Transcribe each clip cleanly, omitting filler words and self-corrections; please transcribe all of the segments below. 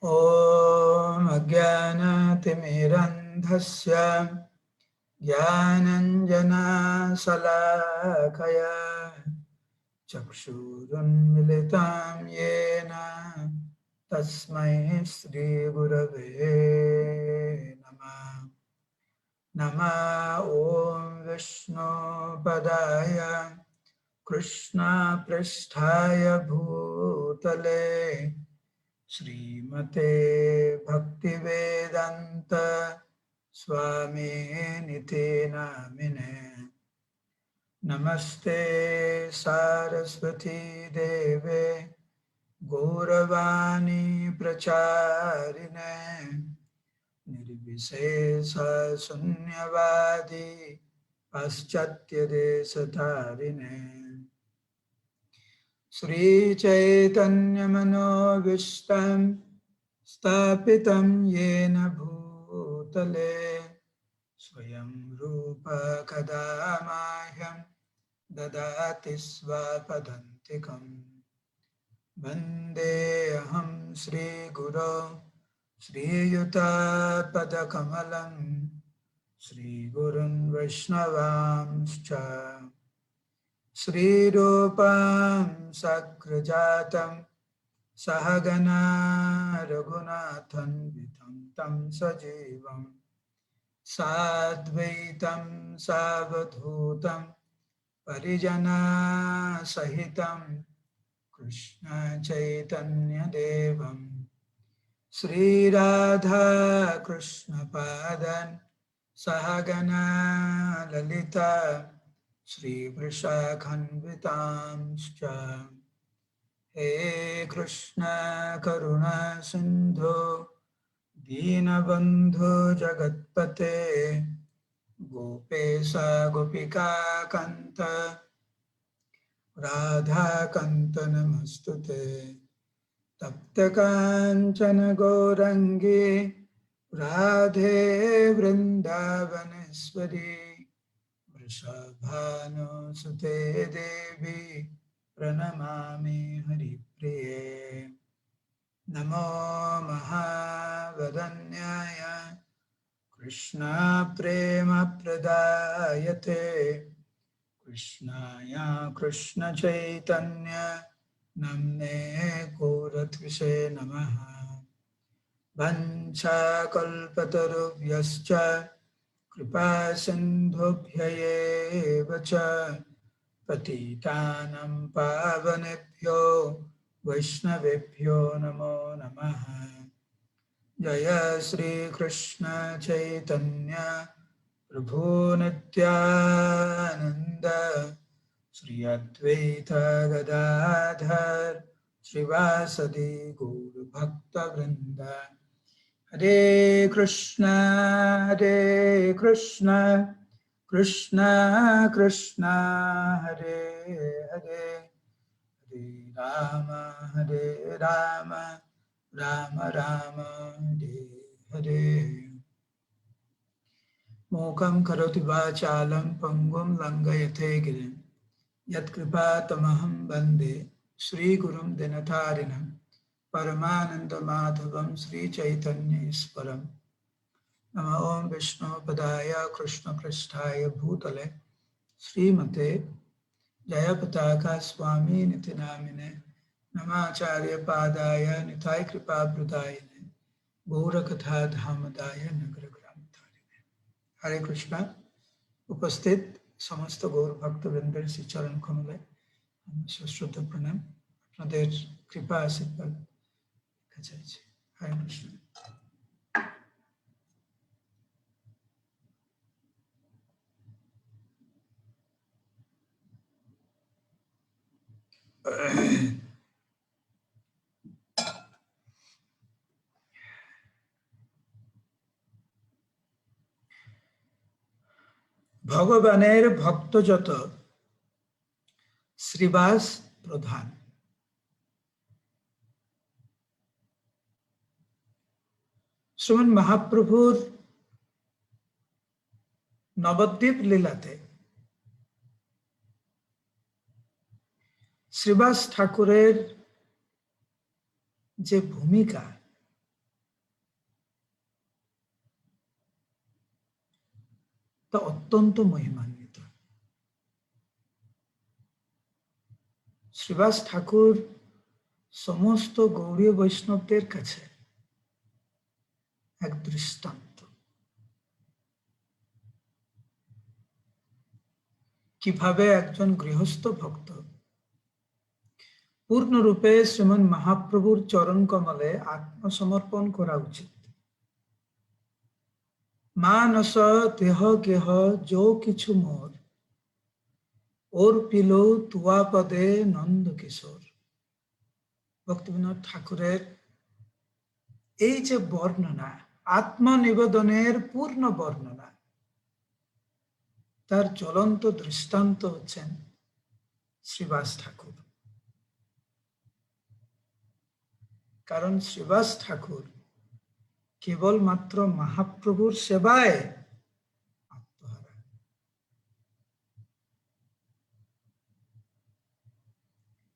ॐ अज्ञानतिमिरन्धस्य ज्ञानञ्जनशलाकया चक्षुरुन्मिलितं येन तस्मै श्रीगुरवे नमः। नमः ॐ विष्णुपदाय कृष्णपृष्ठाय भूतले श्रीमते भक्तिवेदांत स्वामिनिति नामिने। नमस्ते सारस्वती देवे गौरवाणी प्रचारिणे निर्विशेष शून्यवादी पाश्चात्यदेशतारिणे श्रीचैतन्यमनोभीष्टं स्थापितं येन भूतले स्वयं रूप कदा मह्यं ददाति स्वपदान्तिकं। वन्देऽहं श्रीगुरो श्रीयुतापदकमलं श्रीगुरुन् वैष्णवांश्च श्रीरूपं सग्रजातं सहगना रघुनाथन्वितं तं सजीवं साद्वैतं सावधूतं परिजनसहितं कृष्ण चैतन्यदेवं श्रीराधा कृष्णपादान् सहगना ललिता श्रीवृषाखन्वितांश्च। हे कृष्ण करुणा सिन्धो दीनबन्धो जगत्पते गोपेश गोपिका कान्त राधाकान्त नमस्तुते। तप्तकाञ्चन गौरङ्गी राधे वृन्दावनेश्वरी वृषभानुसुते देवी प्रणमामि हरिप्रिये। नमो महावदन्याय कृष्णप्रेमप्रदायते कृष्णाय कृष्णचैतन्य नम्ने गौरत्विषे नमः। वञ्चाकल्पतरुभ्यश्च कृपा सिन्धुभ्यैव च पतितानं पावनेभ्यो वैष्णवेभ्यो नमो नमः। जय श्री कृष्ण चैतन्य प्रभु नित्यानंद श्री अद्वैत गदाधर श्रीवासदि गौर भक्तवृंद। हरे कृष्ण कृष्ण कृष्ण हरे हरे, हरे राम राम राम हरे हरे। मूकं करोति वाचालं पंगुं लंघयते गिरिं यत्कृपातमहं वन्दे श्रीगुरुं दिनतारिणं परमानन्दमाधवं श्रीचैतन्यईश्वरं। नमः ओं विष्णुपदाय कृष्णपृष्ठाय भूतले श्रीमते जयपताका स्वामी निति नामिने नमाचार्य पादाय निताय कृपाप्रदायिने गौरकथा धामदाय नगरग्रामधारिणे। हरे कृष्णा। उपस्थित समस्त गौर भक्त वृंदर श्री चरण कमले सश्रद्धा प्रणाम। আপনাদের কৃপা আশীর্বাদ কাছে আছে। হরে কৃষ্ণ। ভগবানের ভক্ত যত শ্রীবাস প্রধান। শ্রীমন মহাপ্রভুর নবদ্বীপ লীলাতে শ্রীবাস ঠাকুরের যে ভূমিকা তা অত্যন্ত মহিমান্বিত। শ্রীবাস ঠাকুর সমস্ত গৌড়ীয় বৈষ্ণবদের কাছে এক দৃষ্টান্ত। কিভাবে একজন গৃহস্থ ভক্ত পূর্ণরূপে শ্রীমন মহাপ্রভুর চরণ কমলে আত্মসমর্পণ করা উচিত। মানস দেহ গেহ যো কিছু মোর, ওর পিল তুয়া পদে নন্দ কিশোর। ভক্তিবিনোদ ঠাকুরের এই যে বর্ণনা, আত্মনিবেদনের পূর্ণ বর্ণনা, তার জ্বলন্ত দৃষ্টান্ত হচ্ছেন শ্রীবাস ঠাকুর। কারণ শ্রীবাস ঠাকুর কেবলমাত্র মহাপ্রভুর সেবায় আত্মহারা।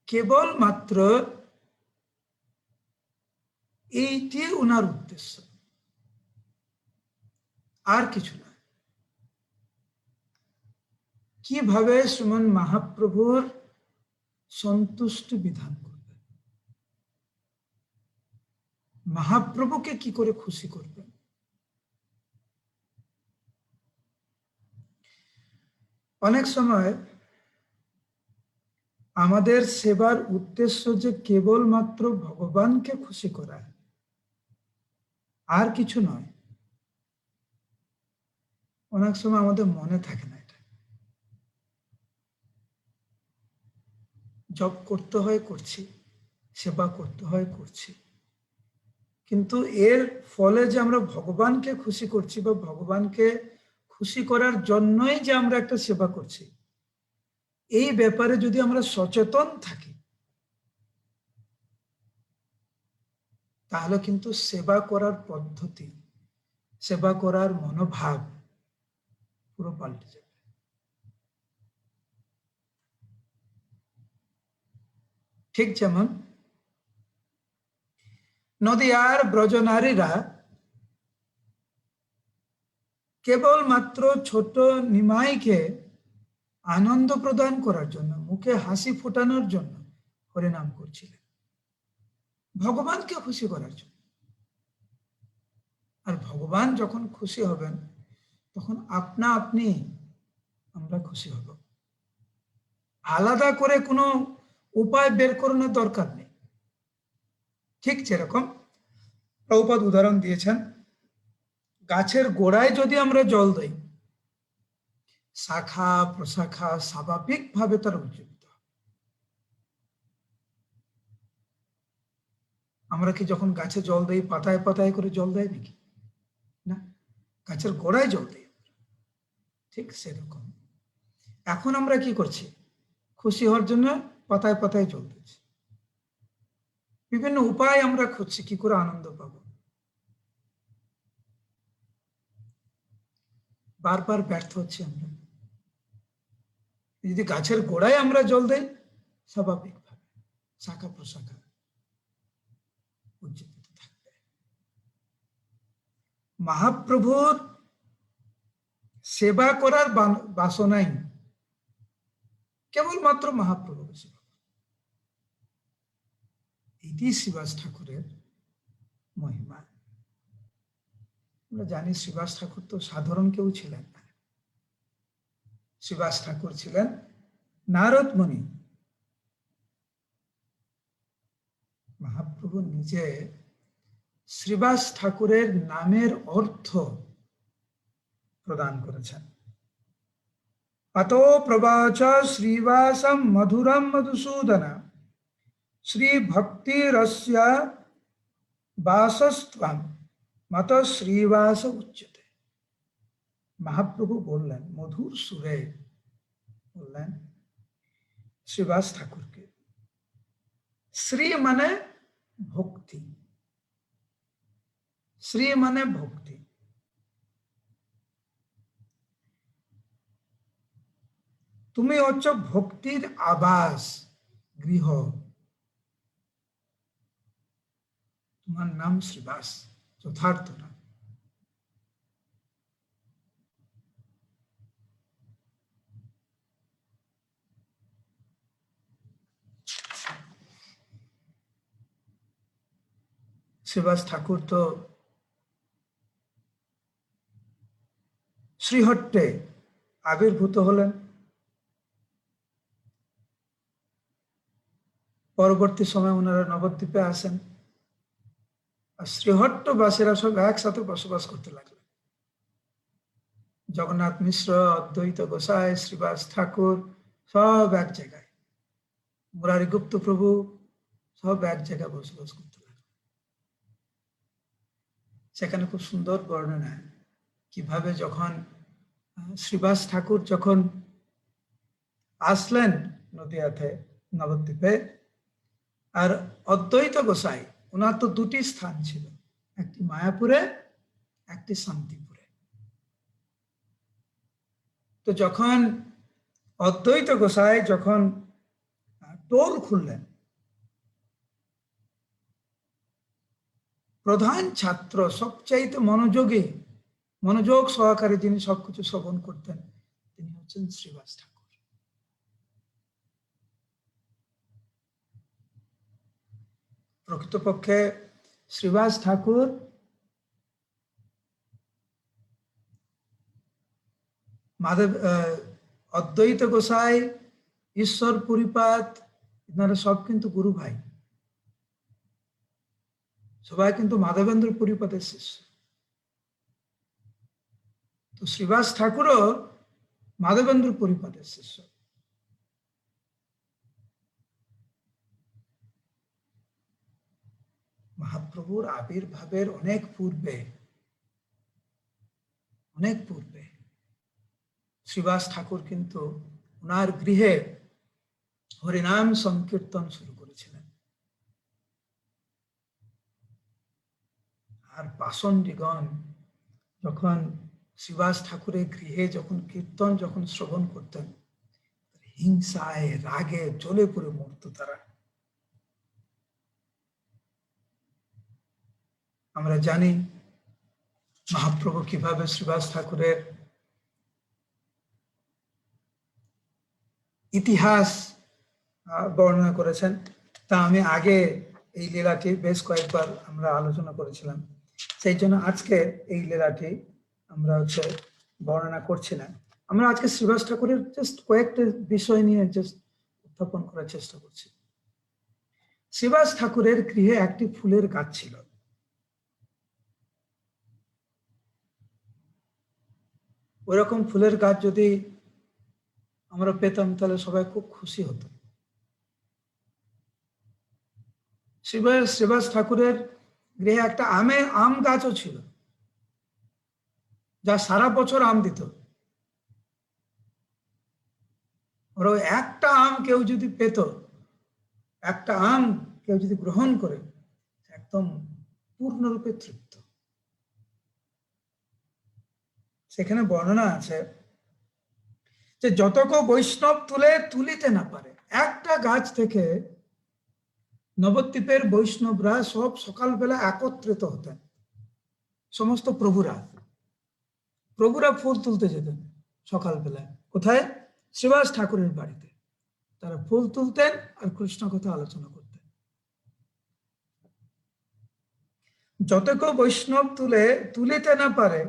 কেবলমাত্র এইটি ওনার উদ্দেশ্য, আর কিছু না। কিভাবে শ্রীমন মহাপ্রভুর সন্তুষ্টি বিধান করবেন, মহাপ্রভুকে কি করে খুশি করবেন। অনেক সময় আমাদের সেবার উদ্দেশ্য যে কেবলমাত্র ভগবানকে খুশি করা, আর কিছু নয়। অনেক সময় আমাদের মনে থাকে না এটা। জব করতে হয় করছি, সেবা করতে হয় করছি, কিন্তু এর ফলে যে আমরা ভগবানকে খুশি করছি বা ভগবানকে খুশি করার জন্যই যে আমরা একটা সেবা করছি, এই ব্যাপারে যদি আমরা সচেতন থাকি, তাহলে কিন্তু সেবা করার পদ্ধতি, সেবা করার মনোভাব পুরো পাল্টে যাবে। ঠিক যেমন নদিয়ার ব্রজনারীরা কেবলমাত্র ছোট নিমাইকে আনন্দ প্রদান করার জন্য, মুখে হাসি ফোটানোর জন্য হরিনাম করছিলেন, ভগবানকে খুশি করার জন্য। আর ভগবান যখন খুশি হবেন, তখন আপনা আপনি আমরা খুশি হব। আলাদা করে কোনো উপায় বের করানোর দরকার নেই। ঠিক যেরকম প্রভুপাদ উদাহরণ দিয়েছেন, গাছের গোড়ায় যদি আমরা জল দেই, শাখা প্রশাখা স্বাভাবিকভাবে তার উজ্জীবিত। আমরা কি যখন গাছে জল দেই পাতায় পাতায় করে জল দেয় নাকি? না, গাছের গোড়ায় জল দেই। ঠিক সেরকম এখন আমরা কি করছি, খুশি হওয়ার জন্য পাতায় পাতায় জল দিচ্ছি। বিভিন্ন উপায় আমরা খুঁজছি কি করে আনন্দ পাবো, বারবার ব্যর্থ হচ্ছি আমরা। যদি গাছের গোড়ায় আমরা জল দেই, স্বাভাবিকভাবে শাখা প্রশাখা উজ্জীবিত থাকবে। মহাপ্রভুর সেবা করার বাসনাই কেবলমাত্র মহাপ্রভুর সেবা। এটি শ্রীবাস ঠাকুরের মহিমা। আমরা জানি শ্রীবাস ঠাকুর তো সাধারণ কেউ ছিলেন না। শ্রীবাস ঠাকুর ছিলেন নারদ মুনি। মহাপ্রভু নিজে শ্রীবাস ঠাকুরের নামের অর্থ প্রদান করেছেন। अतो प्रवाच श्रीवासम मधुरम मधुसूदन श्री भक्ति रस्य वासस्त्वं मत श्रीवास उच्यते। महाप्रभु बोललें मधुर सुरे बोललें श्रीवास ठाकुर के, श्री माने भक्ति, श्री माने भक्ति। তুমি হচ্ছ ভক্তির আবাস গৃহ, তোমার নাম শ্রীবাস, যথার্থ নাম। শ্রীবাস ঠাকুর তো শ্রীহট্টে আবির্ভূত হলেন। পরবর্তী সময় ওনারা নবদ্বীপে আসেন, আর শ্রীহট্টবাসীরা সব একসাথে বসবাস করতে লাগলেন। জগন্নাথ মিশ্র, অদ্বৈত গোসাই, শ্রীবাস ঠাকুর সব এক জায়গায়, মুরারি গুপ্ত প্রভু সব এক জায়গায় বসবাস করতে লাগলেন। সেখানে খুব সুন্দর বর্ণনা কিভাবে যখন শ্রীবাস ঠাকুর যখন আসলেন নদিয়াতে নবদ্বীপে, আর অদ্বৈত গোসাই ওনার তো দুটি স্থান ছিল, একটি মায়াপুরে, একটি শান্তিপুরে। তো যখন অদ্বৈত গোসাই যখন টোল খুললেন, প্রধান ছাত্র সবচাইতে মনোযোগ সহকারে যিনি সবকিছু শ্রবণ করতেন, তিনি হচ্ছেন শ্রীবাস ঠাকুর। প্রকৃতপক্ষে শ্রীবাস ঠাকুর অদ্বৈত গোসাই, ঈশ্বর পুরীপাদ, এনারা সব কিন্তু গুরু ভাই, সবাই কিন্তু মাধবেন্দ্র পুরীপাদের শিষ্য। তো শ্রীবাস ঠাকুরও মাধবেন্দ্র পুরীপাদের শিষ্য। মহাপ্রভুর আবির্ভাবের অনেক পূর্বে শ্রীবাস ঠাকুর কিন্তু ওনার গৃহে হরিনাম সংকীর্তন শুরু করেছিলেন। আর পাষণ্ডীগণ যখন শ্রীবাস ঠাকুরের গৃহে যখন কীর্তন যখন শ্রবণ করতেন, হিংসায় রাগে জ্বলে পড়ে মরত তারা। আমরা জানি মহাপ্রভু কিভাবে শ্রীবাস ঠাকুরের ইতিহাস বর্ণনা করেছেন, তা আমি আগে এই লীলাটি বেশ কয়েকবার আমরা আলোচনা করেছিলাম, সেই জন্য আজকে এই লীলাটি আমরা বর্ণনা করছি না। আমরা আজকে শ্রীবাস ঠাকুরের জাস্ট কয়েকটা বিষয় নিয়ে জাস্ট উত্থাপন করার চেষ্টা করছি। শ্রীবাস ঠাকুরের গৃহে একটি ফুলের গাছ ছিল। ওইরকম ফুলের গাছ যদি আমরা পেতাম তাহলে সবাই খুব খুশি হতো। শ্রীবাস ঠাকুরের গৃহে একটা আম গাছও ছিল, যা সারা বছর আম দিত। ওর একটা আম কেউ যদি পেত, একটা আম কেউ যদি গ্রহণ করে, একদম পূর্ণরূপে তৃপ্ত। সেখানে বর্ণনা আছে যে যতক বৈষ্ণব তুলিতে না পারে, একটা গাছ থেকে নবদ্বীপের বৈষ্ণবরা সব সকালবেলা একত্রিত হতেন। সমস্ত প্রভুরা ফুল তুলতে যেতেন সকালবেলা। কোথায়? শ্রীবাস ঠাকুরের বাড়িতে। তারা ফুল তুলতেন আর কৃষ্ণ কথা আলোচনা করতেন। যতক বৈষ্ণব তুলিতে না পারে,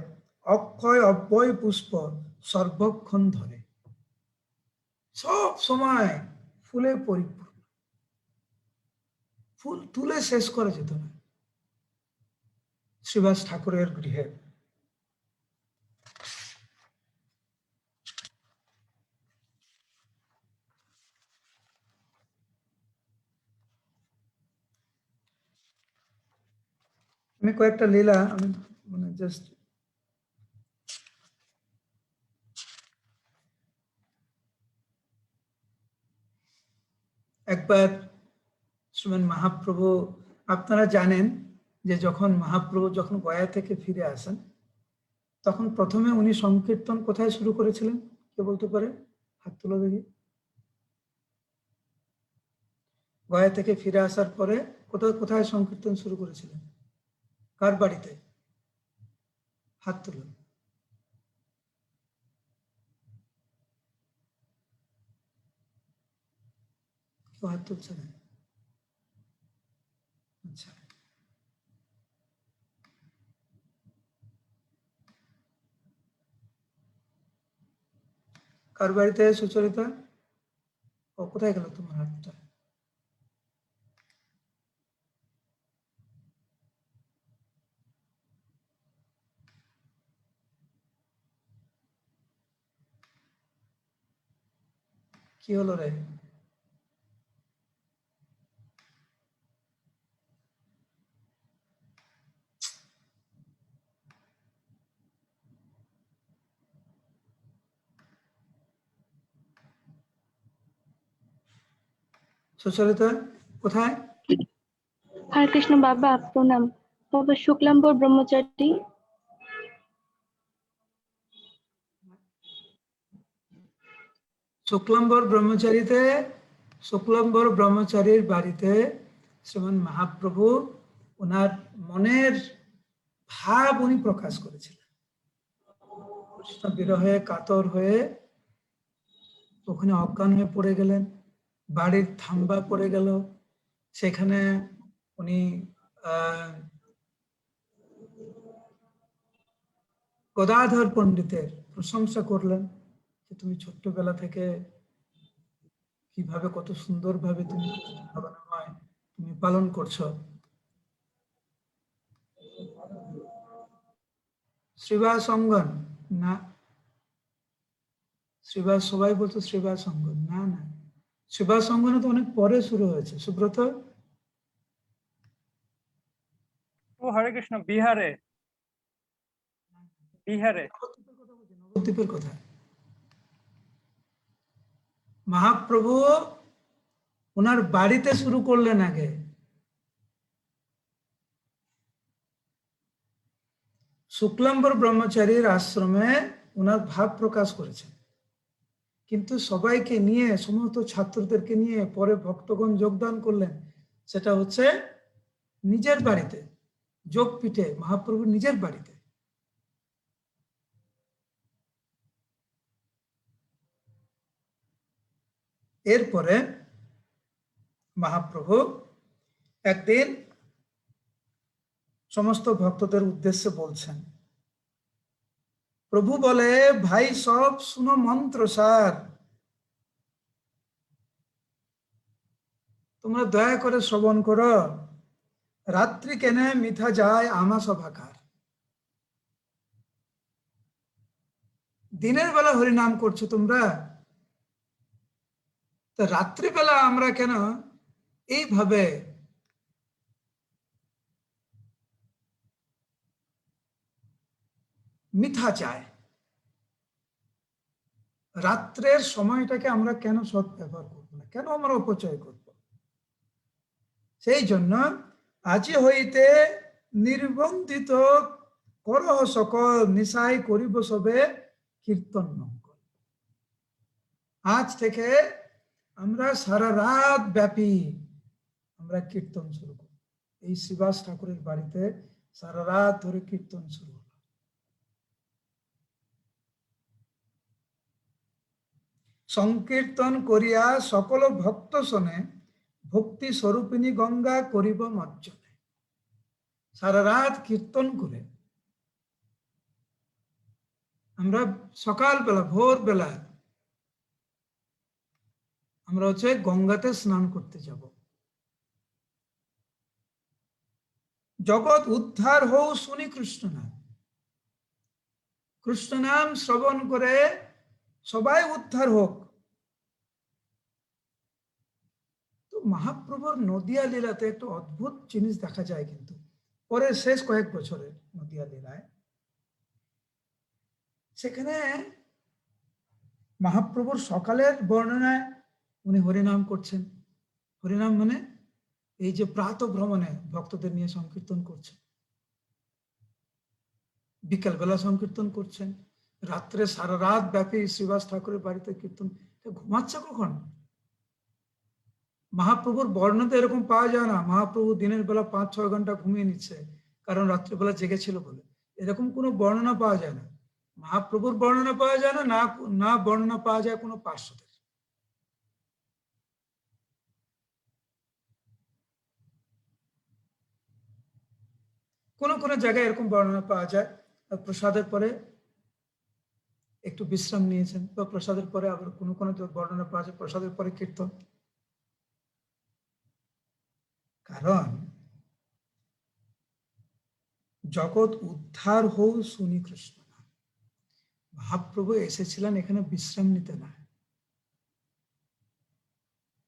অক্ষয় অব্যয় পুষ্প সর্বক্ষণ ধরে। সব সময় ফুলে পরিপূর্ণ, ফুল তুলে শেষ করা যেত না শ্রীবাস ঠাকুরের গৃহে। আমি কয়েকটা লীলা আমি মানে জাস্ট একবার শ্রীমান মহাপ্রভু, আপনারা জানেন যে যখন মহাপ্রভু যখন গয়া থেকে ফিরে আসেন, তখন প্রথমে উনি সংকীর্তন কোথায় শুরু করেছিলেন? কে বলতে পারে? হাত তুলো দেখি। গয়া থেকে ফিরে আসার পরে কোথায় সংকীর্তন শুরু করেছিলেন? কার বাড়িতে? হাত তুলো। কেউ হাত তুলছে না? আচ্ছা, কার বাড়িতে সুচরিতা? ও কোথায় গেল তোমার হাতটা? কি হলো রে? সুচরিতা কোথায়? হরে কৃষ্ণ বাবা, প্রণাম। বাবা শুক্লাম্বর ব্রহ্মচারী। শুক্লাম্বর ব্রহ্মচারীর বাড়িতে শ্রীমান মহাপ্রভু ওনার মনের ভাব উনি প্রকাশ করেছিলেন। কৃষ্ণ বিরহে কাতর হয়ে ওখানে অজ্ঞান হয়ে পড়ে গেলেন, বাড়ির থাম্বা পড়ে গেল। সেখানে উনি গদাধর পণ্ডিতের প্রশংসা করলেন যে তুমি ছোট্টবেলা থেকে কিভাবে কত সুন্দরভাবে তুমি ভাবনাময় তুমি পালন করছো। শ্রীবাস অঙ্গন না, শ্রীবাস সবাই বলতো শ্রীবাস অঙ্গন, না না, শ্রীবাস অঙ্গনে তো অনেক পরে শুরু হয়েছে। সুব্রত? ও হরে কৃষ্ণ, বিহারে। বিহারে নবদ্বীপের কথা। মহাপ্রভু ওনার বাড়িতে শুরু করলেন আগে। শুক্লাম্বর ব্রহ্মচারীর আশ্রমে ওনার ভাব প্রকাশ করেছেন, কিন্তু সবাইকে নিয়ে, সমস্ত ছাত্রদেরকে নিয়ে পরে ভক্তগণ যোগদান করলেন। সেটা হচ্ছে নিজের বাড়িতে, যোগপীঠে, মহাপ্রভুর নিজের বাড়িতে। এরপরে মহাপ্রভু একদিন সমস্ত ভক্তদের উদ্দেশ্যে বলছেন, প্রভু বলে, ভাই সব শুনো মন্ত্র সার, তোমরা দয়া করে শ্রবণ করো, রাত্রি কেনে মিথা যায় আমা সভাকার। দিনের বেলা হরিনাম করছো তোমরা, তো রাত্রিবেলা আমরা কেন এইভাবে মিথ্যা চায়? রাত্রের সময়টাকে আমরা কেন সৎ ব্যবহার করবো না, কেন আমরা অপচয় করব? সেই জন্য আজি হইতে নির্বন্ধিত করহ সকল, নিশাই করিব সবে কীর্তন মঙ্গল। আজ থেকে আমরা সারা রাত ব্যাপী আমরা কীর্তন শুরু করব। এই শ্রীবাস ঠাকুরের বাড়িতে সারা রাত ধরে কীর্তন শুরু হলো। সংকীর্তন করিয়া সকল ভক্ত শোনে, ভক্তি স্বরূপিণী গঙ্গা করিব মজ্জনে। সারা রাত কীর্তন করে আমরা সকালবেলা, ভোরবেলা আমরা হচ্ছে গঙ্গাতে স্নান করতে যাব। জগৎ উদ্ধার হও শুনি কৃষ্ণ নাম। কৃষ্ণ নাম শ্রবণ করে সবাই উদ্ধার হোক। তো মহাপ্রভুর নদিয়া লীলাতে একটা অদ্ভুত জিনিস দেখা যায়, কিন্তু পরের শেষ কয়েক বছরের নদিয়া লীলায় সেখানে মহাপ্রভুর সকালের বর্ণনায় উনি হরিনাম করছেন। হরিনাম মানে এই যে প্রাত ভ্রমণে ভক্তদের নিয়ে সংকীর্তন করছেন, বিকেলবেলা সংকীর্তন করছেন, রাত্রে সারা রাত ব্যাপী শ্রীবাস ঠাকুরের বাড়িতে কীর্তন। ঘুমাচ্ছে কখন? মহাপ্রভুর বর্ণনা এরকম পাওয়া যায় না। মহাপ্রভু দিনের বেলা 5-6 ঘন্টা ঘুমিয়ে নিচ্ছে কারণ রাত্রিবেলা জেগেছিল বলে, এরকম কোনো বর্ণনা পাওয়া যায় না। মহাপ্রভুর বর্ণনা পাওয়া যায় না, না বর্ণনা পাওয়া যায় কোনো পার্শ্বদের। কোন কোন জায়গায় এরকম বর্ণনা পাওয়া যায়, প্রসাদের পরে একটু বিশ্রাম নিয়েছেন, বা প্রসাদের পরে আবার কোনো কোনো বর্ণনা পাওয়া যায় প্রসাদের পরে কীর্তন। কারণ জগৎ উদ্ধার হও শুনি কৃষ্ণ নাম। মহাপ্রভু এসেছিলেন এখানে বিশ্রাম নিতে না,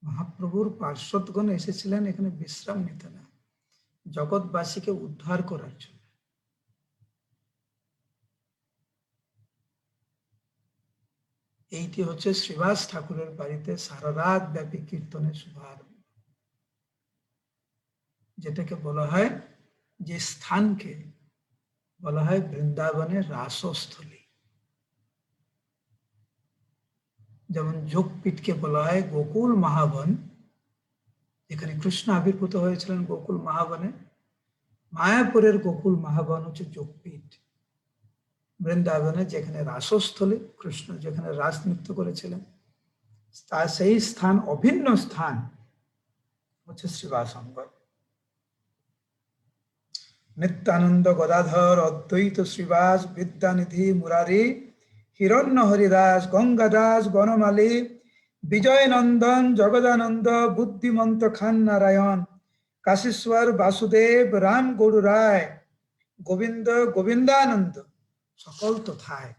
মহাপ্রভুর পার্শ্বদগণ এসেছিলেন এখানে বিশ্রাম নিতে না, জগৎবাসীকে উদ্ধার করার জন্য। এইটি হচ্ছে শ্রীবাস ঠাকুরের বাড়িতে সারা রাত ব্যাপী কীর্তনের শুভারম্ভ, যেটাকে বলা হয়, যে স্থানকে বলা হয় বৃন্দাবনের রাসস্থলী। যেমন যোগপীঠকে বলা হয় গোকুল মহাবন, যেখানে কৃষ্ণ আবির্ভূত হয়েছিলেন গোকুল মহাবনে। মায়াপুরের গোকুল মহাবন হচ্ছে যোগপীঠ। বৃন্দাবনে যেখানে রাসস্থলী, কৃষ্ণ যেখানে রাস নৃত্য করেছিলেন, তা সেই স্থান, অভিন্ন স্থান হচ্ছে শ্রীবাস অঙ্গন। নিত্যানন্দ গদাধর অদ্বৈত শ্রীবাস বিদ্যানিধি মুরারি হিরণ্য হরিদাস গঙ্গাদাস বনমালী বিজয় নন্দন জগদানন্দ বুদ্ধিমন্ত খান নারায়ণ কাশীশ্বর বাসুদেব রাম গরু রায় গোবিন্দ গোবিন্দানন্দ সকল তথায়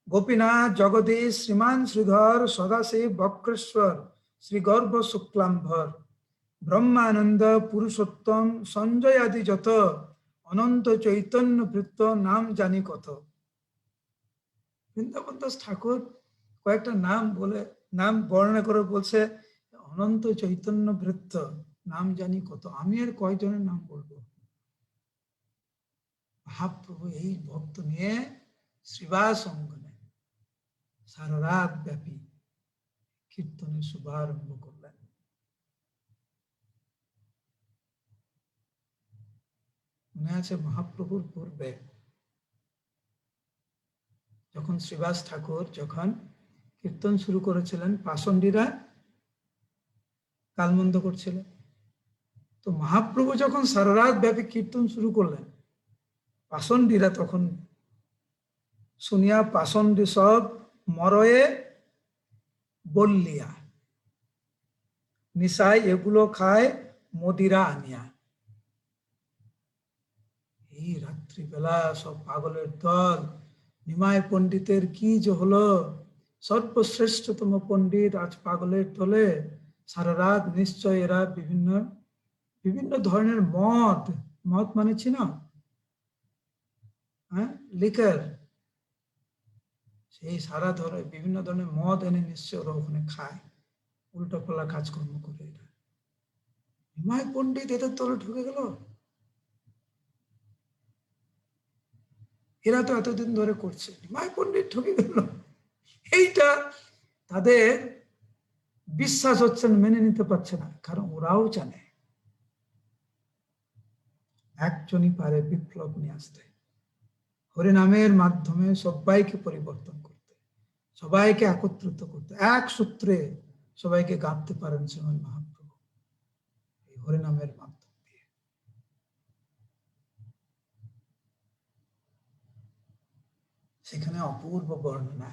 গোপীনাথ জগদীশ শ্রীমান শ্রীধর সদাশিব বক্রেশ্বর শ্রীগর্ভ শুক্লাম্ভর ব্রহ্মানন্দ পুরুষোত্তম সঞ্জয় আদি যত অনন্ত চৈতন্য বৃত্ত নাম জানি কত। বৃন্দাবন দাস ঠাকুর কয়েকটা নাম বর্ণনা করে বলছে, অনন্ত চৈতন্য বৃত্ত নাম জানি কত। আমি আর কয়জনের নাম বলবো? মহাপ্রভু এই ভক্ত নিয়ে শ্রীবাস অঙ্গনে সারা রাত ব্যাপী কীর্তনের শুভারম্ভ করলেন। মনে আছে মহাপ্রভুর পূর্বে যখন শ্রীবাস ঠাকুর যখন কীর্তন শুরু করেছিলেন, পাষণ্ডীরা কালমন্দ করছিল। তো মহাপ্রভু যখন সারা রাত ব্যাপী কীর্তন শুরু করলেন, পাষণ্ডীরা তখন শুনিয়া পাষণ্ডী সব মরয়ে বললিয়া, নিশায় এগুলো খায় মদিরা আনিয়া। এই রাত্রিবেলা সব পাগলের দল, নিমাই পণ্ডিতের কি যে হলো, সর্বশ্রেষ্ঠতম পণ্ডিত আজ পাগলের দলে। সারা রাত নিশ্চয় এরা বিভিন্ন বিভিন্ন ধরনের মদ মানে চিনো, হ্যাঁ, লিকার, সেই সারা ধরে বিভিন্ন ধরনের মদ এনে নিশ্চয় ওরা ওখানে খায়, উল্টো পাল্টা কাজকর্ম করে। এরা নিমাই পণ্ডিত এদের দলে ঢুকে গেল। এরা তো এতদিন ধরে করছে, নিমাই পণ্ডিত ঢুকে গেল। এইটা তাদের বিশ্বাস হচ্ছে, মেনে নিতে পারছে না। কারণ ওরাও জানে একজনই পারে বিপ্লব নিয়ে আসতে, হরিনামের মাধ্যমে সবাইকে পরিবর্তন করতে, সবাইকে একত্রিত করতে, এক সূত্রে সবাইকে গাঁথতে পারেন শ্রীমান মহাপ্রভু এই হরিনামের মাধ্যম দিয়ে। সেখানে অপূর্ব বর্ণনা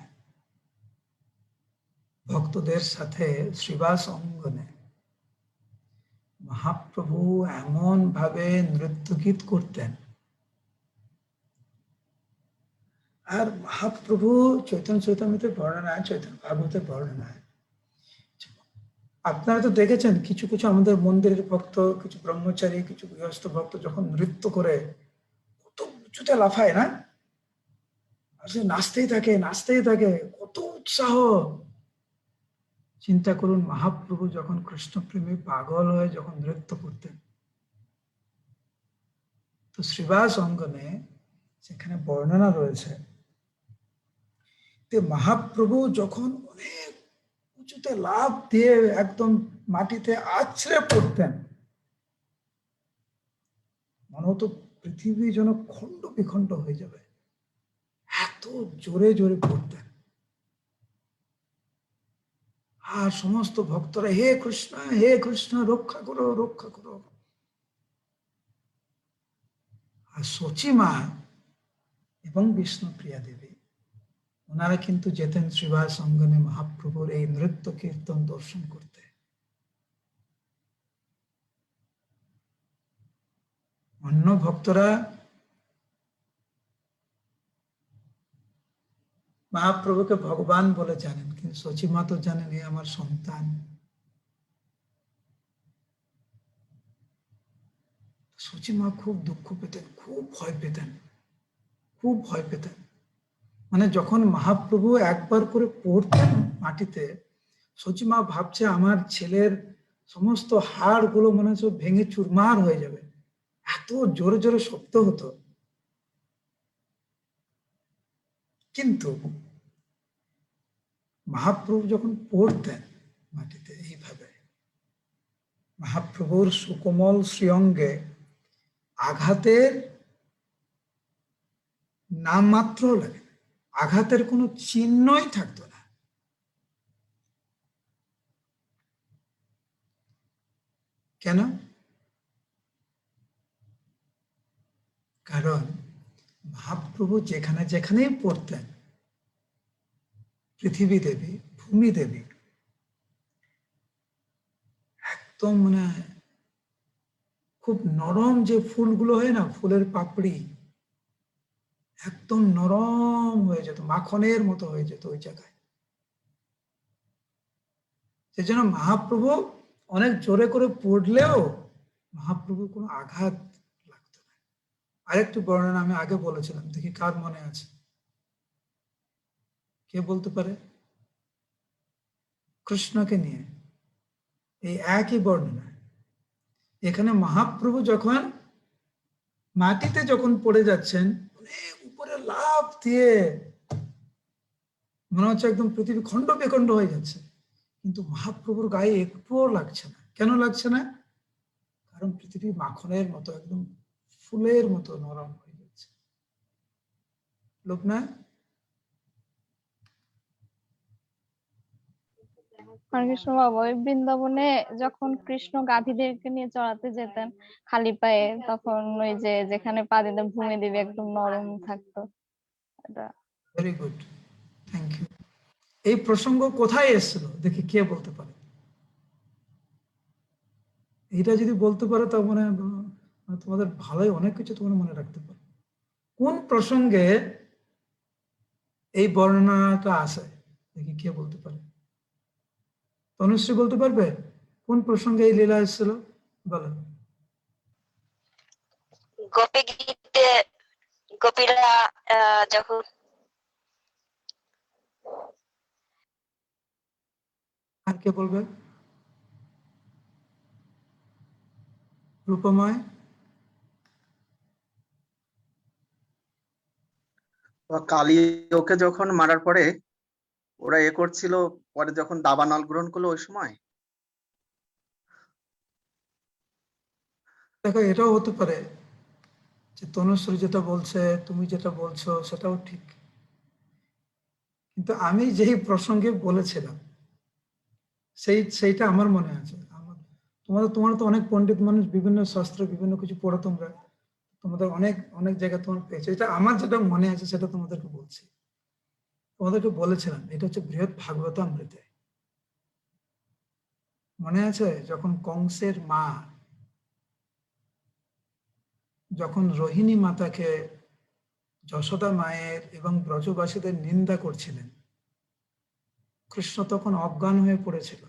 ভক্তদের সাথে শ্রীবাস অঙ্গনে মহাপ্রভু এমন ভাবে নৃত্য গীত করতেন। আর মহাপ্রভু চৈতন্য চৈতামৃতের বর্ণনায়, চৈতন্য ভাগবতের বর্ণনায় আপনারা তো দেখেছেন, কিছু কিছু আমাদের মন্দিরের ভক্ত, কিছু ব্রহ্মচারী, কিছু গৃহস্থ ভক্ত যখন নৃত্য করে কত উঁচুতে লাফায় না, আর সে নাচতেই থাকে, কত উৎসাহ। চিন্তা করুন, মহাপ্রভু যখন কৃষ্ণপ্রেমী পাগল হয়ে যখন নৃত্য করতেন, তো শ্রীবাস অঙ্গনে সেখানে বর্ণনা রয়েছে যে মহাপ্রভু যখন অনেক উঁচুতে লাফ দিয়ে একদম মাটিতে আছড়ে পড়তেন, মনে হতো পৃথিবী যেন খণ্ড বিখণ্ড হয়ে যাবে, এত জোরে জোরে পড়তেন। আর সমস্ত ভক্তরা হে কৃষ্ণ রক্ষা করো, রক্ষা করো। আর সচিমা এবং বিষ্ণুপ্রিয়া দেবী ওনারা কিন্তু যেতেন শ্রীবাস অঙ্গনে মহাপ্রভুর এই নৃত্য কীর্তন দর্শন করতে। অন্য ভক্তরা মহাপ্রভুকে ভগবান বলে জানেন, কিন্তু সচিমা তো জানেন এ আমার সন্তান। সচিমা খুব দুঃখ পেতেন, খুব ভয় পেতেন, খুব ভয় পেতেন। মানে যখন মহাপ্রভু একবার করে পড়তেন মাটিতে, সচিমা ভাবছে আমার ছেলের সমস্ত হাড়গুলো মনে হচ্ছে ভেঙে চুরমার হয়ে যাবে, এত জোরে জোরে শব্দ হতো। কিন্তু মহাপ্রভু যখন পড়তেন মাটিতে এইভাবে, মহাপ্রভুর সুকোমল শ্রীঅঙ্গে আঘাতের নামমাত্র লাগে, আঘাতের কোনো চিহ্নই থাকতো না। কেন? কারণ মহাপ্রভু যেখানে যেখানেই পড়তেন, পৃথিবী দেবী, ভূমি দেবী একদম মানে খুব নরম যে ফুলগুলো হয় না, ফুলের পাপড়ি একদম নরম হয়ে যেত, মাখনের মতো হয়ে যেত ওই জায়গায়। সেজন্য মহাপ্রভু অনেক জোরে করে পড়লেও মহাপ্রভু কোনো আঘাত লাগতো না। আরেকটু বর্ণনা আমি আগে বলেছিলাম, দেখি কার মনে আছে, কে বলতে পারে? কৃষ্ণকে নিয়ে এই একই বর্ণনা। এখানে মহাপ্রভু যখন মাটিতে যখন পড়ে যাচ্ছেন, অনেক উপরে লাফ দিয়ে মনে হচ্ছে একদম পৃথিবী খণ্ড বিখণ্ড হয়ে যাচ্ছে, কিন্তু মহাপ্রভুর গায়ে একটুও লাগছে না। কেন লাগছে না? কারণ পৃথিবী মাখনের মতো একদম ফুলের মতো নরম হয়ে যাচ্ছে। লোক না? হরে কৃষ্ণ বাবা, ওই বৃন্দাবনে যখন কৃষ্ণ গাভীদেরকে নিয়ে চড়াতে যেতেন খালি পায়ে, তখন ওই যে যেখানে পা দিতেন ভূমি দেবী একদম নরম থাকতো। এটা ভেরি গুড, থ্যাংক ইউ। এই প্রসঙ্গ কোথায় এসেছিল দেখি কে বলতে পারে? এটা যদি বলতে পারো তার মানে তোমাদের ভালোই অনেক কিছু তোমরা মনে রাখতে পারো। কোন প্রসঙ্গে এই বর্ণনাটা আসে দেখি কে বলতে পারে? তনুশ্রী বলতে পারবে কোন প্রসঙ্গে এই লীলা এসেছিল? বলো। গোপী গীতে গোপীরা যখন আর কে বলবে? রূপময়? কালী ওকে যখন মারার পরে ওরা করছিল, পরে যখন দাবানল গ্রহণ করলো ওই সময়। দেখো, এটাও হতে পারে যে তনুশ্রী যেটা বলছে, তুমি যেটা বলছো সেটাও ঠিক, কিন্তু আমি যেই প্রসঙ্গে বলেছিলাম সেইটা আমার মনে আছে। তোমার তো অনেক পণ্ডিত মানুষ, বিভিন্ন শাস্ত্র বিভিন্ন কিছু পড়ো তোমরা, তোমাদের অনেক অনেক জায়গায় তোমার পেয়েছে। এটা আমার যেটা মনে আছে সেটা তোমাদেরকে বলছি। তোমাদেরকে বলেছিলাম এটা হচ্ছে বৃহৎ ভাগবতামৃতে। মনে আছে যখন কংসের মা যখন রোহিণী মাতাকে যশোদা মায়ের এবং ব্রজবাসীদের নিন্দা করছিলেন, কৃষ্ণ তখন অজ্ঞান হয়ে পড়েছিল,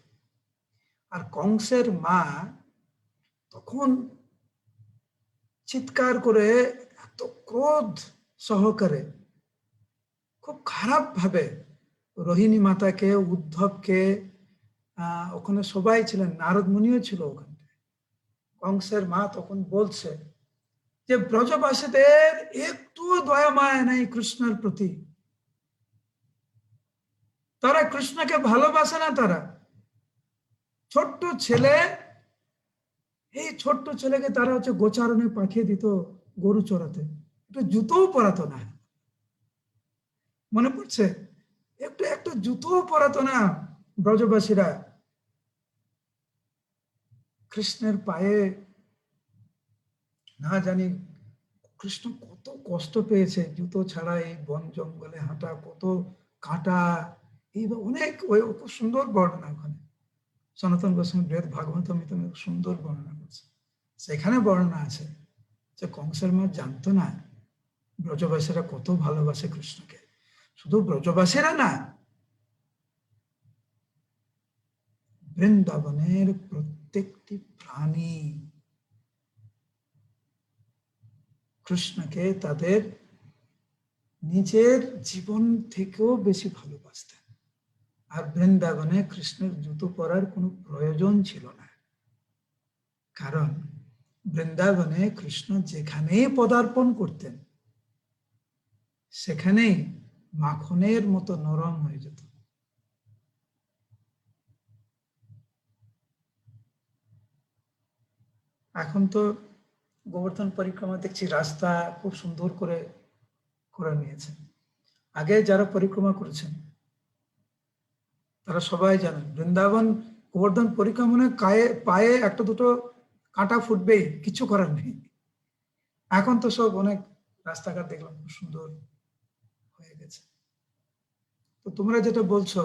আর কংসের মা তখন চিৎকার করে এত ক্রোধ সহকারে খুব খারাপ ভাবে রোহিণী মাতাকে, উদ্ধবকে, ওখানে সবাই ছিলেন, নারদ মুনিও ছিল ওখানে। কংসের মা তখন বলছে যে ব্রজবাসীদের একটু দয়া মায়া নেই কৃষ্ণের প্রতি, তারা কৃষ্ণকে ভালোবাসে না। তারা ছোট্ট ছেলে, এই ছোট্ট ছেলেকে তারা হচ্ছে গোচারণে পাঠিয়ে দিত গরু চড়াতে, একটু জুতোও পরাতো না। মনে পড়ছে? একটু একটু জুতোও পরাতো না ব্রজবাসীরা কৃষ্ণের পায়ে। না জানি কৃষ্ণ কত কষ্ট পেয়েছে জুতো ছাড়া এই বন জঙ্গলে হাঁটা, কত কাঁটা, এই অনেক ওই খুব সুন্দর বর্ণনা ওখানে সনাতন গোস্বামী বেদ ভাগবত সুন্দর বর্ণনা করছে। সেখানে বর্ণনা আছে যে কংসের মা জানতো না ব্রজবাসীরা কত ভালোবাসে কৃষ্ণকে। শুধু ব্রজবাসীরা না, বৃন্দাবনের প্রত্যেকটি প্রাণী কৃষ্ণকে তাদের নিজের জীবন থেকেও বেশি ভালোবাসতেন। আর বৃন্দাবনে কৃষ্ণের জুতো পরার কোনো প্রয়োজন ছিল না, কারণ বৃন্দাবনে কৃষ্ণ যেখানেই পদার্পণ করতেন সেখানেই মাখনের মতো নরম হয়ে যেত। এখন তো গোবর্ধন পরিক্রমা দেখছি রাস্তা খুব সুন্দর করে করে নিয়েছে। আগে যারা পরিক্রমা করেছেন তারা সবাই জানেন বৃন্দাবন গোবর্ধন পরিক্রমণে পায়ে একটা দুটো কাঁটা ফুটবেই, কিছু করার নেই। এখন তো সব অনেক রাস্তাঘাট দেখলাম খুব সুন্দর হয়ে গেছে। তো তোমরা যেটা বলছো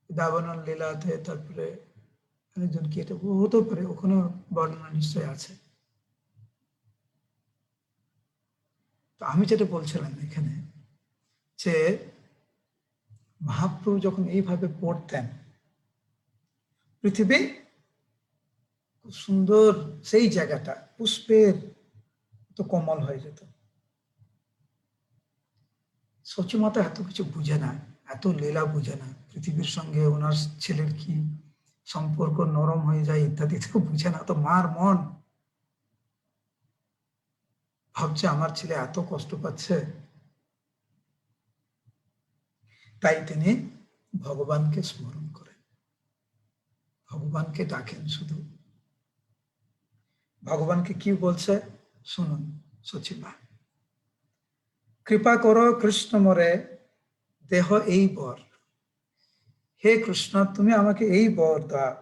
দাবানল লীলাতে, তারপরে আরেকজন কি এটা হতে পারে, ওখানে বর্ণনা নিশ্চয় আছে। তো আমি যেটা বলছিলাম এখানে যে মহাপ্রভু যখন এইভাবে পড়তেন পৃথিবী খুব সুন্দর, সেই জায়গাটা পুষ্পের তো কোমল হয়ে যেত। সচিমাতা এত কিছু বুঝে না, এত লীলা বুঝে না, পৃথিবীর সঙ্গে ওনার ছেলের কি সম্পর্ক নরম হয়ে যায় ইত্যাদি তো বুঝে না। তো মার মন ভাবছে আমার ছেলে এত কষ্ট পাচ্ছে, তাই তিনি ভগবানকে স্মরণ করেন, ভগবানকে ডাকেন। শুধু ভগবানকে কি বলছে শুনুন সচিমা, কৃপা করো কৃষ্ণ মরে দেহ এই বর। হে কৃষ্ণ তুমি আমাকে এই বর দাও,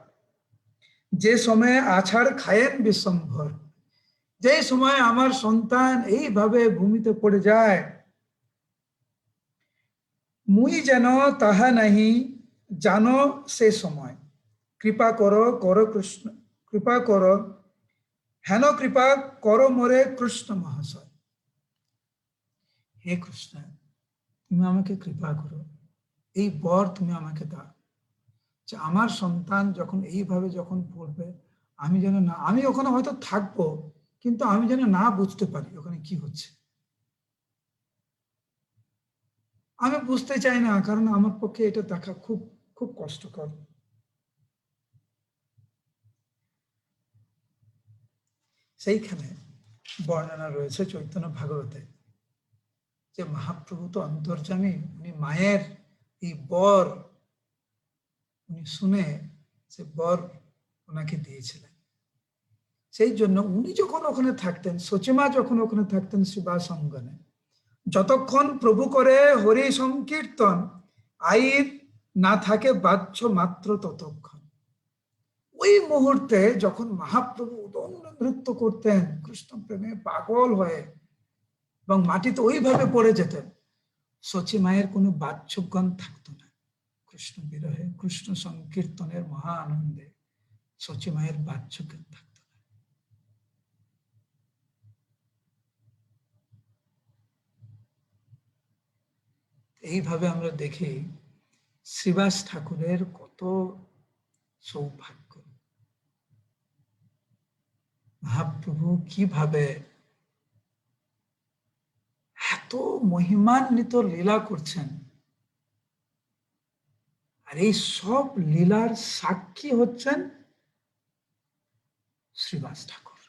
যে সময়ে আছাড় খায়েন বিশ্বম্ভর, যে সময় আমার সন্তান এইভাবে ভূমিতে পড়ে যায়, মুই যেন তাহা নাহি জানো সে সময়। কৃপা করো করো কৃষ্ণ, কৃপা করো হেন কৃপা করো মোরে কৃষ্ণ মহাশয়। হে কৃষ্ণ তুমি আমাকে কৃপা করো, এই বর তুমি আমাকে দাও যে আমার সন্তান যখন এইভাবে যখন পড়বে আমি যেন না, আমি ওখানে হয়তো থাকবো কিন্তু আমি যেন না বুঝতে পারি ওখানে কি হচ্ছে। আমি বুঝতে চাই না, কারণ আমার পক্ষে এটা দেখা খুব খুব কষ্টকর। সেইখানে বর্ণনা রয়েছে চৈতন্য ভাগবতে যে মহাপ্রভু তো অন্তর্যামী, উনি মায়ের এই বর উনি শুনে সে বর ওনাকে দিয়েছিলেন। সেই জন্য উনি যখন ওখানে থাকতেন, সচিমা যখন ওখানে থাকতেন শিবাস অঙ্গনে, যতক্ষণ প্রভু করে হরি সংকীর্তন আইর না থাকে বাহ্য মাত্র ততক্ষণ। ওই মুহূর্তে যখন মহাপ্রভু উদণ্ড নৃত্য করতেন কৃষ্ণ প্রেমে পাগল হয়ে এবং মাটিতে ওইভাবে পড়ে যেতেন, সচিমায়ের কোনো বাহ্যজ্ঞান থাকতো না। কৃষ্ণ বিরহে কৃষ্ণ সংকীর্তনের মহা আনন্দে সচিমায়ের বাহ্যজ্ঞান থাকতো না। এইভাবে আমরা দেখি শ্রীবাস ঠাকুরের কত সৌভাগ্য, মহাপ্রভু কিভাবে এত মহিমান্বিত লীলা করছেন। আর এই সব লীলার সাক্ষী হচ্ছেন শ্রীবাস ঠাকুর।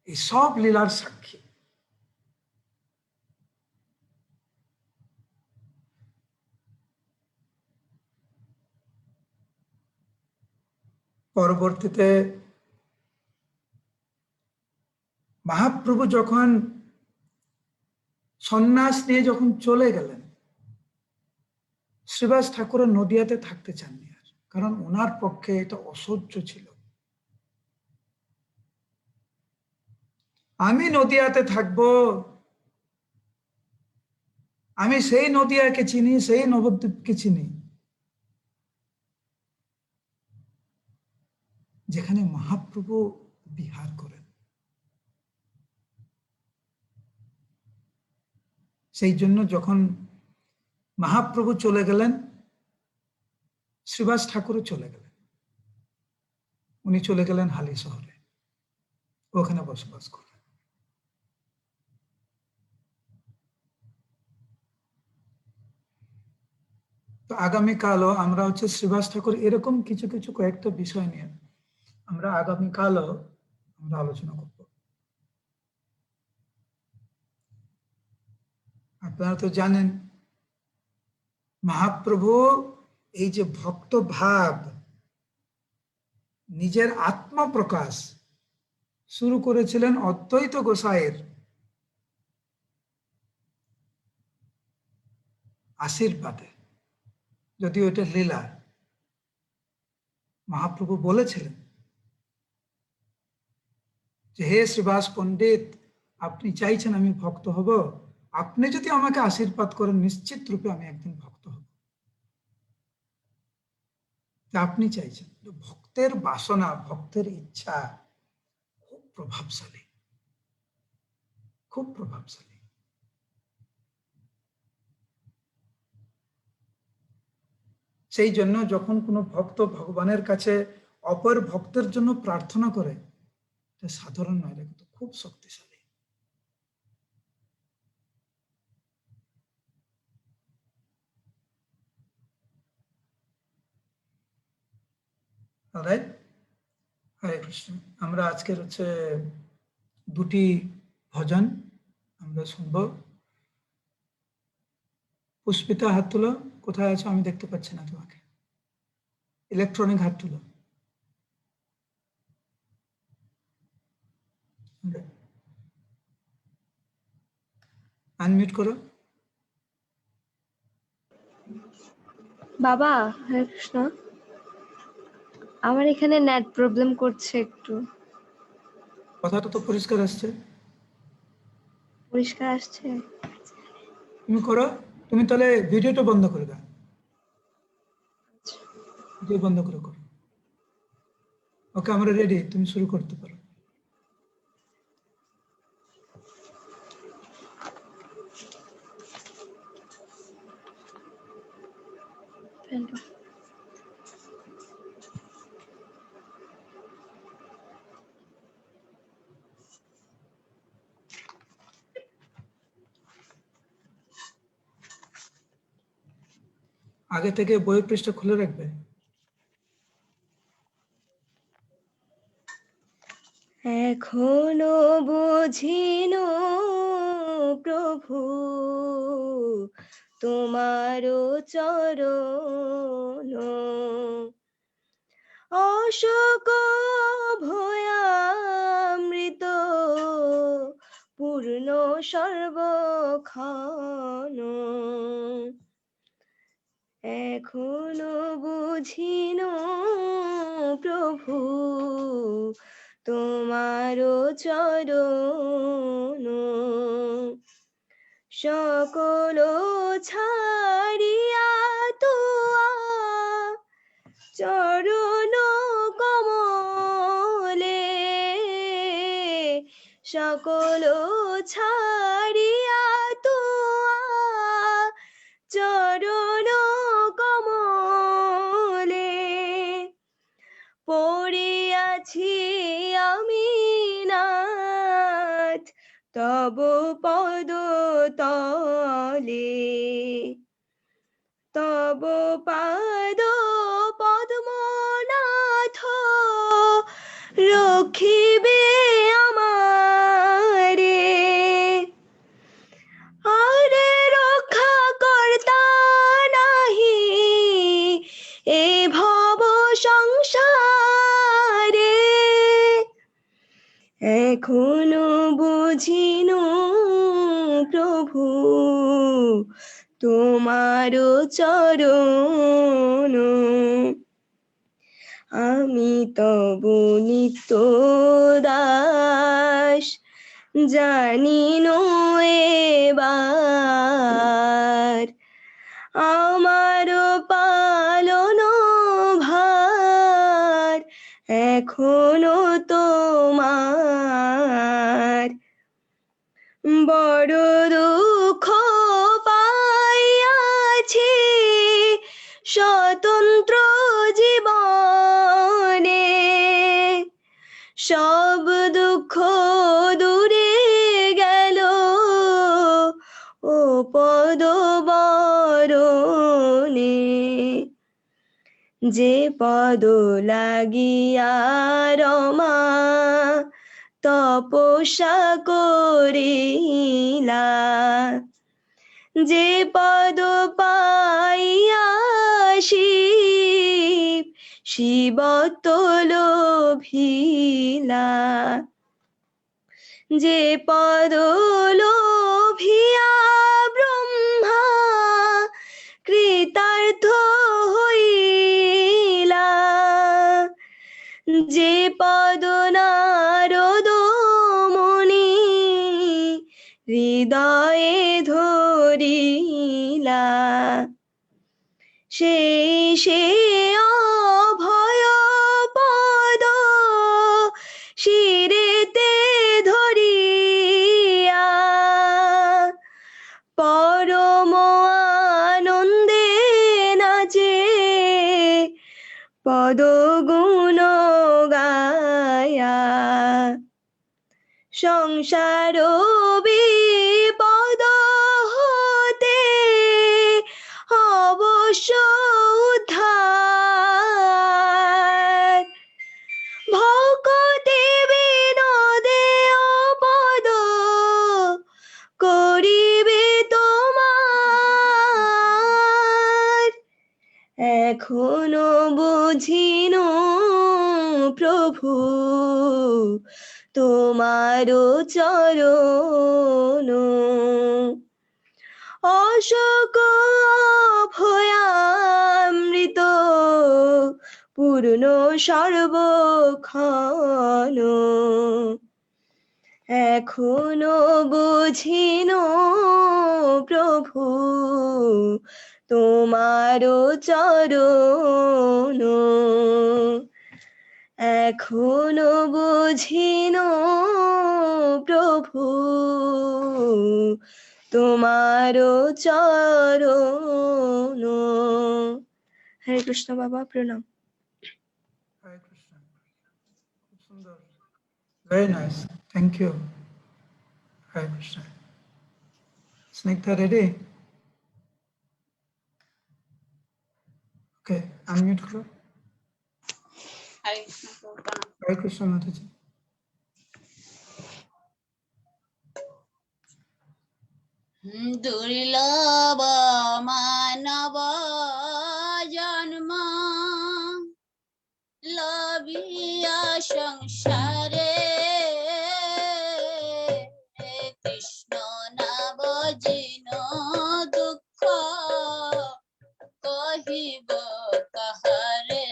এই সব লীলার সাক্ষী। পরবর্তীতে মহাপ্রভু যখন সন্ন্যাস নিয়ে যখন চলে গেলেন, শ্রীবাস ঠাকুর নদিয়াতে থাকতে চাননি আর, কারণ ওনার পক্ষে এটা অসহ্য ছিল। আমি নদিয়াতে থাকবো, আমি সেই নদিয়াকে চিনি, সেই নবদ্বীপকে চিনি যেখানে মহাপ্রভু বিহার করেন। সেই জন্য যখন মহাপ্রভু চলে গেলেন, শ্রীবাস ঠাকুরও চলে গেলেন। উনি চলে গেলেন হালি শহরে, ওখানে বসবাস করেন। তো আগামীকালও আমরা শ্রীবাস ঠাকুর এরকম কিছু কিছু কয়েকটা বিষয় নিয়ে আমরা আগামীকালও আমরা আলোচনা করব। আপনারা তো জানেন মহাপ্রভু এই যে ভক্ত ভাব, নিজের আত্মপ্রকাশ শুরু করেছিলেন অদ্বৈত গোসাইয়ের আশীর্বাদে। যদিও এটা লীলা, মহাপ্রভু বলেছিলেন যে হে শ্রীবাস পণ্ডিত, আপনি চাইছেন আমি ভক্ত হব, আপনি যদি আমাকে আশীর্বাদ করেন নিশ্চিত রূপে আমি একদিন ভক্ত হব। আপনি চাইছেন, ভক্তের বাসনা, ভক্তের ইচ্ছা খুব প্রভাবশালী, খুব প্রভাবশালী। সেই জন্য যখন কোনো ভক্ত ভগবানের কাছে অপর ভক্তের জন্য প্রার্থনা করে, এটা সাধারণ নয়, এটা কিন্তু খুব শক্তিশালী। অলরাইট, হরে কৃষ্ণ। আমরা আজকের দুটি ভজন আমরা শুনবো। পুষ্পিতা, হাত তুলো। কোথায় আছো? আমি দেখতে পাচ্ছি না তোমাকে। ইলেকট্রনিক হাত তুলো। আনমিউট করো। বাবা, হরে কৃষ্ণ, আমার এখানে নেট প্রবলেম করছে একটু। কথাটা তো পরিষ্কার আসছে। পরিষ্কার আসছে? তুমি করো। তুমি তাহলে ভিডিওটা বন্ধ করে দাও। ভিডিও বন্ধ করে করো। ওকে, আমরা রেডি, তুমি শুরু করতে পারো। আগে থেকে বইয়ের পৃষ্ঠা খুলে রাখবে। এখনো বুঝিনো প্রভু তোমারো চরণ, অশোক ভয়ামৃত পূর্ণ সর্বক্ষণ, এখনো বুঝিনো প্রভু তোমারো চরণ, সকল ছাড়িয়া তোয়া চরণ কমলে, সকল ছাড়িয়া তোয়া চরণ কমলে, পড়িয়াছি আমি নাথ তব পদ তলে, তব পাদ পদ্মনাথ রক্ষিবে আমারে, আরে রক্ষা কর্তা নাহি এ ভব সংসারে, এখনো বুঝিনো প্রভু তোমারো চরণ, আমি তব নিত্য দাস জানিনো এবার আমার পালন ভার এখনো তোমার বড় দুঃখ পাইয়াছি স্বতন্ত্র জীবনে সব দুঃখ দূরে গেল ও পদ বরণে যে পদ লাগিয়া রমা তপস্যা করিলা যে পদ পাইয়া শিব শিবত্ব লোভিলা যে পদ লোভিয়া ব্রহ্মা কৃতার্থ হইলা যে পদ নারদ মুনি হৃদয়ে ধরিলা সেই সে অভয় পদ শিরেতে ধরিয়া পরম আনন্দে নাচে পদ গুণ গায়া সংসার বিপদ হতে অবশ্য উদ্ধার ভকতে বিনোদে পদ করিবে তোমার এখনো বুঝিনো প্রভু তোমার চরণ অশোক ভয়ামৃত পূর্ণ সর্বক্ষণ এখনো বুঝিনো প্রভু তোমার চরণ এখনো বুঝিনো প্রভু তোমার চরণ হরে কৃষ্ণ বাবা প্রণাম হরে কৃষ্ণ খুব সুন্দর very nice thank you Hare Krishna Snigdha ready okay unmute করো হরে কৃষ্ণ মাতাজি দুর্লভ মানব জন্ম লবিয়া সংসারে কৃষ্ণ নাম জিন দুঃখ কহিব কাহারে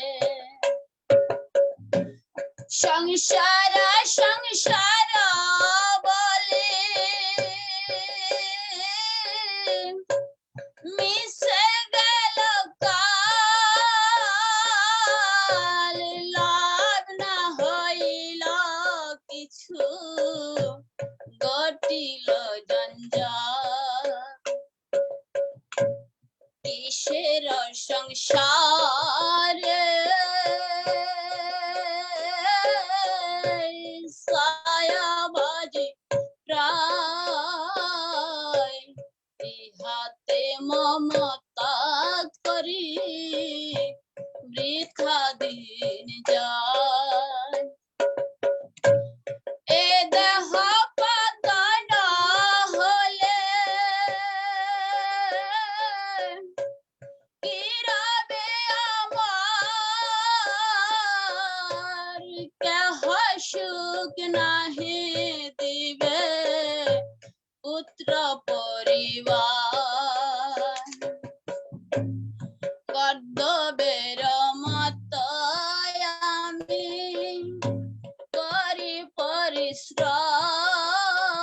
সংসার সংসার বলে মিশে গেল কাল লাভ না হইল কিছু ঘটিল জঞ্জাল কিসের সংসারে ছায়াবাজি প্রায় ইহাতে মমতা করি বৃথা দিন যায় এ দেহ পাতন হলে কি রবে আমার কেহ সুখ নাহি দিবে পুত্র পরিবার কর্তব্যের মত আমি করি পরিশ্রম।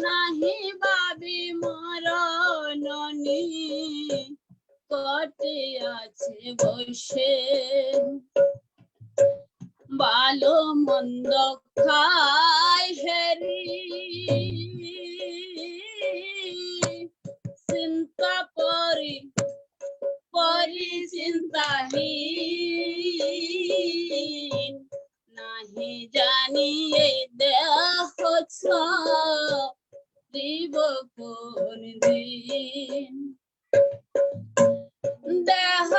নাহি ভাবি মরণনি কটে আছে বসে ভালো মন্দ খাই হেরি চিন্তা পরি চিন্তাহীন নাহি জানি এই দেহ দিব কোন দিন দেহ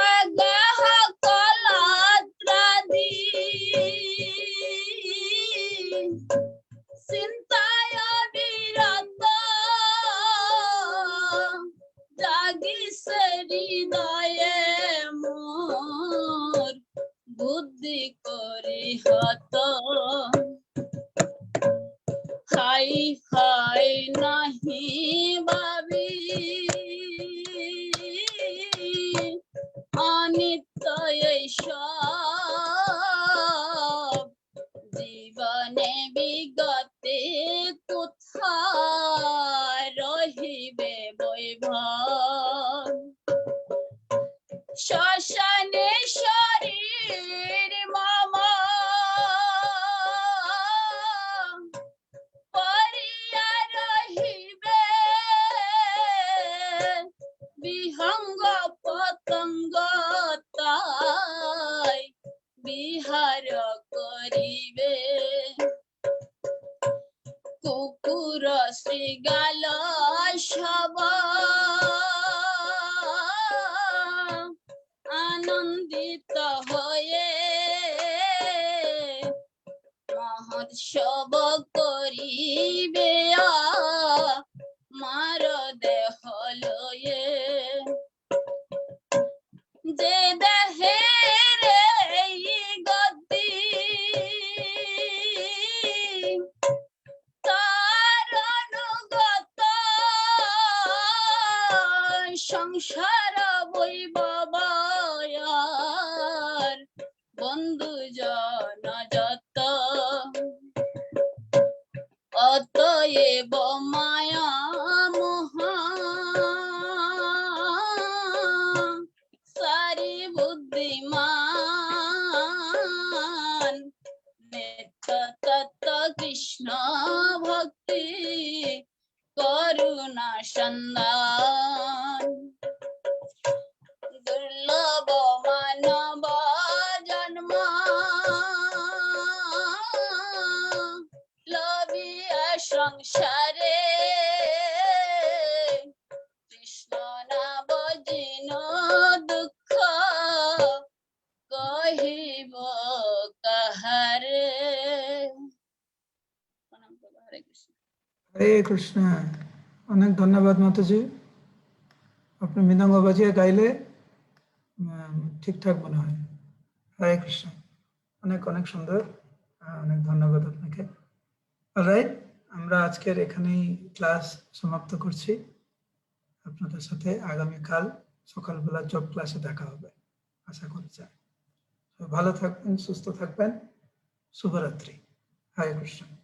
দেহ কলাত্রাদি চিন্তায় বিরত জাগিছে হৃদয়ে মোর বুদ্ধি করি হত খাই খাই নাহি ভাবি অনিত্য এই সব জীবনে বিগতে কোথায় রহিবে বৈভব শ্মশানে শরীর মামা পরিয়া রহিবে বিহঙ্গ পতঙ্গ তাই বিহার করিবে কুকুর শৃগাল সব আনন্দিত হয়ে মহোৎসব করিবে মার দেহ লয়ে যে দেহের এই গতি তার অনুগত সংসার বৈভবয়ার বন্ধু জন যত অতএব মায়া মোহা সারি বুদ্ধিমান নিত্য তত্ত্ব কৃষ্ণ ভক্তি করুণা সন্ধান দুর্লভ মানব জন্ম লবিয়া সংসারে কৃষ্ণ না বজিন দুঃখ কহিব কাহারে। হরে কৃষ্ণ। হরে কৃষ্ণ। অনেক ধন্যবাদ মাতাজি, আপনি মৃদঙ্গ বাজিয়ে গাইলে ঠিকঠাক মনে হয়। হরে কৃষ্ণ, অনেক অনেক সুন্দর, অনেক ধন্যবাদ আপনাকে। অলরাইট, আমরা আজকের এখানেই ক্লাস সমাপ্ত করছি। আপনাদের সাথে আগামীকাল সকালবেলা জব ক্লাসে দেখা হবে আশা করি। ভালো থাকবেন, সুস্থ থাকবেন, শুভরাত্রি। হরে কৃষ্ণ।